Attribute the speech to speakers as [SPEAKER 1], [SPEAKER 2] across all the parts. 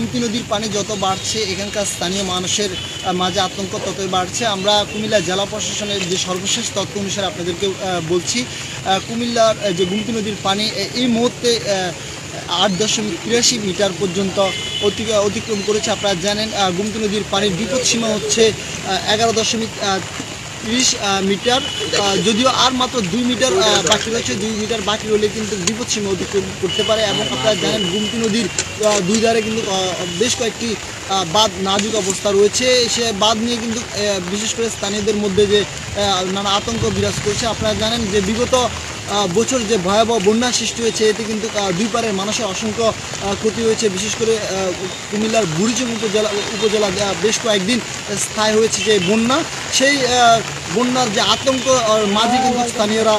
[SPEAKER 1] গুমতি নদীর পানি যত বাড়ছে এখানকার স্থানীয় মানুষের মাঝে আতঙ্ক ততই বাড়ছে। আমরা কুমিল্লা জেলা প্রশাসনের যে সর্বশেষ তথ্য অনুসারে আপনাদেরকে বলছি, কুমিল্লার যে গুমতি নদীর পানি এই মুহূর্তে 8.83 মিটার পর্যন্ত অতিক্রম করেছে। আপনারা জানেন গুমতি নদীর পানির বিপদসীমা হচ্ছে 11.30 মিটার, যদিও আর মাত্র 2 মিটার বাকি রয়েছে। 2 মিটার বাকি হলে কিন্তু বিপদসীমা অতিক্রম করতে পারে। এবং আপনারা জানেন গুমতি নদীর দুই ধারে কিন্তু বেশ কয়েকটি বাঁধ নাজুক অবস্থা রয়েছে। সে বাঁধ নিয়ে কিন্তু বিশেষ করে স্থানীয়দের মধ্যে যে নানা আতঙ্ক বিরাজ করছে। আপনারা জানেন যে বিগত বছর যে ভয়াবহ বন্যা সৃষ্টি হয়েছে, এতে কিন্তু দুই পারের মানুষের অসংখ্য ক্ষতি হয়েছে। বিশেষ করে কুমিল্লার বুড়িচং উপজেলা বেশ কয়েকদিন স্থায়ী হয়েছে যে বন্যা, সেই বন্যার যে আতঙ্ক মাঝে কিন্তু স্থানীয়রা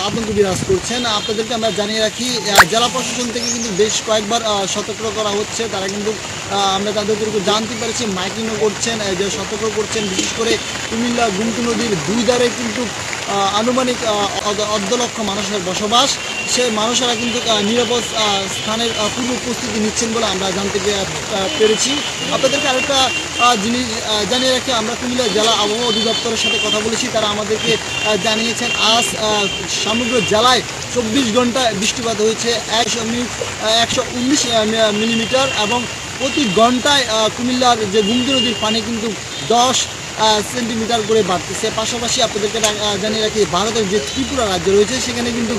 [SPEAKER 1] আতঙ্ক বিরাজ করছেন। আপনাদেরকে আমরা জানিয়ে রাখি, জেলা প্রশাসন থেকে কিন্তু বেশ কয়েকবার সতর্ক করা হচ্ছে। তারা কিন্তু আমরা তাদেরকে জানতে পারছি মাইকিংও করছেন, যে সতর্ক করছেন। বিশেষ করে কুমিল্লা গুমতি নদীর দুই ধারে কিন্তু আনুমানিক 1.5 লক্ষ মানুষের বসবাস। সেই মানুষেরা কিন্তু নিরাপদ স্থানের পূর্ব প্রস্তুতি নিচ্ছেন বলে আমরা জানতে পেরেছি। আপনাদেরকে আরেকটা জিনিস জানিয়ে রাখি, আমরা কুমিল্লা জেলা আবহাওয়া অধিদপ্তরের সাথে কথা বলেছি। তারা আমাদেরকে জানিয়েছেন আজ সমগ্র জেলায় 24 ঘন্টায় বৃষ্টিপাত হয়েছে 119 মিলিমিটার, এবং প্রতি ঘন্টায় কুমিল্লার যে গুমতি নদীর পানি কিন্তু 10 সেন্টিমিটার করে বাড়তেছে। পাশাপাশি আপনাদেরকে জানিয়ে রাখি, ভারতের যে ত্রিপুরা রাজ্য রয়েছে সেখানে কিন্তু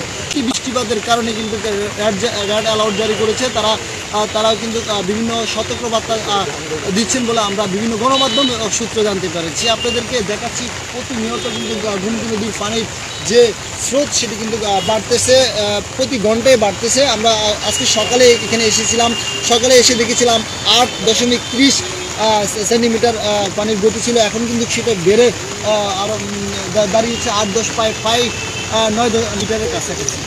[SPEAKER 1] বৃষ্টিপাতের কারণে কিন্তু রেড অ্যালার্ট জারি করেছে। তারাও কিন্তু বিভিন্ন সতর্কবার্তা দিচ্ছেন বলে আমরা বিভিন্ন গণমাধ্যম সূত্রে জানতে পেরেছি। আপনাদেরকে দেখাচ্ছি প্রতিনিয়ত কিন্তু গুমতি নদীর পানির যে স্রোত সেটি কিন্তু বাড়তেছে, প্রতি ঘন্টায় বাড়তেছে। আমরা আজকে সকালে এখানে এসেছিলাম, সকালে এসে দেখেছিলাম 8.30 সেন্টিমিটার পানির গতি ছিল। এখন কিন্তু সেটা বেড়ে আরও দাঁড়িয়েছে 8-10 প্রায় 9 মিটারের কাছাকাছি।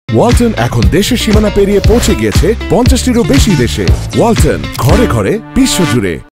[SPEAKER 2] ওয়ালটন এখন দেশের সীমানা পেরিয়ে পৌঁছে গিয়েছে 50টিরও বেশি দেশে। ওয়ালটন, ঘরে ঘরে বিশ্বজুড়ে।